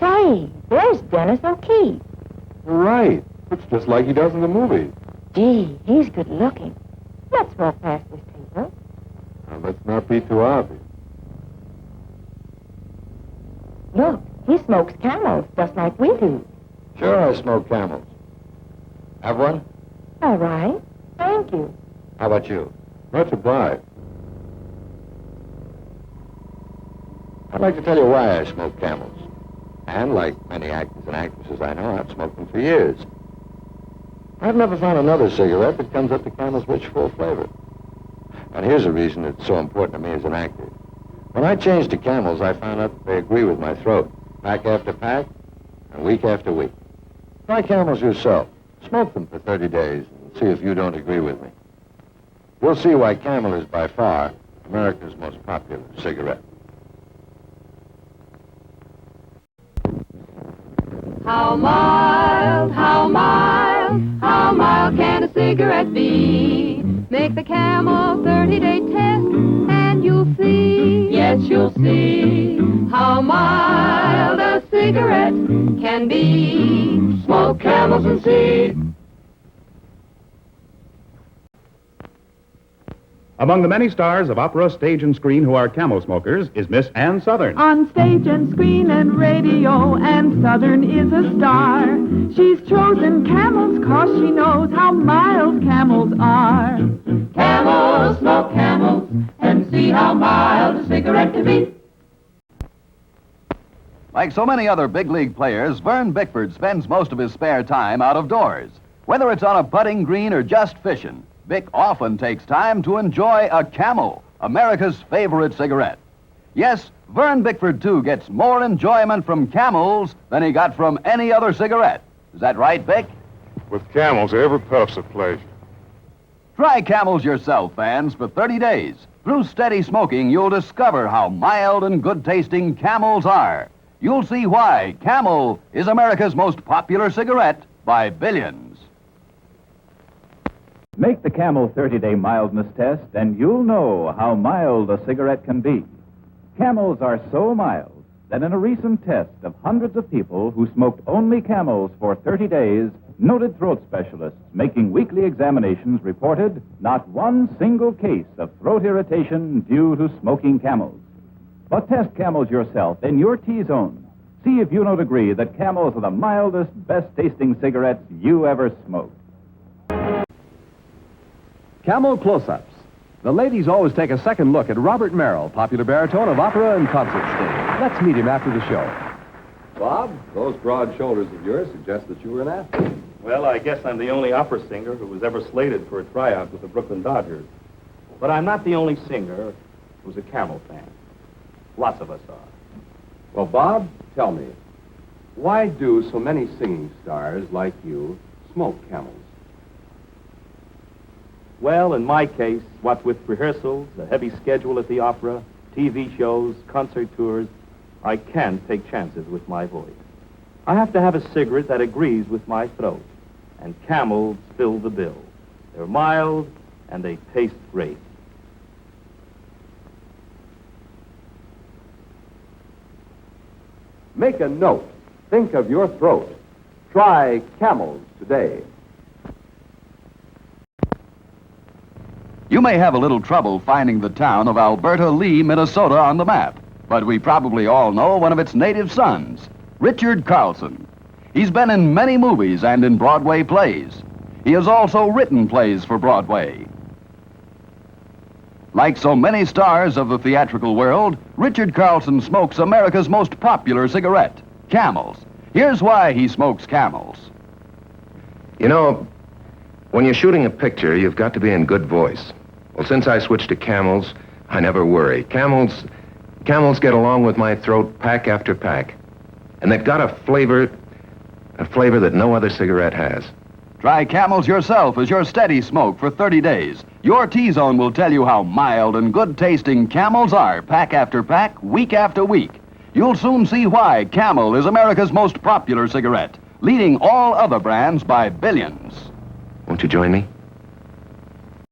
Say, there's Dennis O'Keefe. You're right. Looks just like he does in the movie. Gee, he's good looking. Let's walk past this table. Now, let's not be too obvious. Look, he smokes Camels just like we do. Sure, I smoke Camels. Have one? All right. Thank you. How about you? Much obliged. I'd like to tell you why I smoke Camels. And like many actors and actresses I know, I've smoked them for years. I've never found another cigarette that comes up to Camel's rich, full flavor. And here's a reason it's so important to me as an actor. When I changed to Camels, I found out that they agree with my throat, pack after pack, and week after week. Try Camels yourself. Smoke them for 30 days and see if you don't agree with me. You'll see why Camel is by far America's most popular cigarette. How mild, how mild, how mild can a cigarette be? Make the Camel 30-day test and you'll see, yes you'll see, how mild a cigarette can be. Smoke Camels and see. Among the many stars of opera, stage, and screen who are Camel smokers is Miss Ann Sothern. On stage and screen and radio, Ann Sothern is a star. She's chosen Camels 'cause she knows how mild Camels are. Camels, smoke Camels, and see how mild a cigarette can be. Like so many other big league players, Vern Bickford spends most of his spare time out of doors. Whether it's on a putting green or just fishing, Bick often takes time to enjoy a Camel, America's favorite cigarette. Yes, Vern Bickford, too, gets more enjoyment from Camels than he got from any other cigarette. Is that right, Bick? With Camels, every puff's a pleasure. Try Camels yourself, fans, for 30 days. Through steady smoking, you'll discover how mild and good-tasting Camels are. You'll see why Camel is America's most popular cigarette by billions. Make the Camel 30-day mildness test, and you'll know how mild a cigarette can be. Camels are so mild that in a recent test of hundreds of people who smoked only Camels for 30 days, noted throat specialists making weekly examinations reported not one single case of throat irritation due to smoking Camels. But test Camels yourself in your T-zone. See if you don't agree that Camels are the mildest, best-tasting cigarettes you ever smoked. Camel close-ups. The ladies always take a second look at Robert Merrill, popular baritone of opera and concert stage. Let's meet him after the show. Bob, those broad shoulders of yours suggest that you were an athlete. Well, I guess I'm the only opera singer who was ever slated for a tryout with the Brooklyn Dodgers. But I'm not the only singer who's a Camel fan. Lots of us are. Well, Bob, tell me, why do so many singing stars like you smoke Camels? Well, in my case, what with rehearsals, a heavy schedule at the opera, TV shows, concert tours, I can't take chances with my voice. I have to have a cigarette that agrees with my throat, and Camels fill the bill. They're mild, and they taste great. Make a note. Think of your throat. Try Camels today. You may have a little trouble finding the town of Alberta Lee, Minnesota on the map, but we probably all know one of its native sons, Richard Carlson. He's been in many movies and in Broadway plays. He has also written plays for Broadway. Like so many stars of the theatrical world, Richard Carlson smokes America's most popular cigarette, Camels. Here's why he smokes Camels. You know, when you're shooting a picture, you've got to be in good voice. Well, since I switched to Camels, I never worry. Camels get along with my throat pack after pack. And they've got a flavor that no other cigarette has. Try Camels yourself as your steady smoke for 30 days. Your T-zone will tell you how mild and good-tasting Camels are, pack after pack, week after week. You'll soon see why Camel is America's most popular cigarette, leading all other brands by billions. Won't you join me?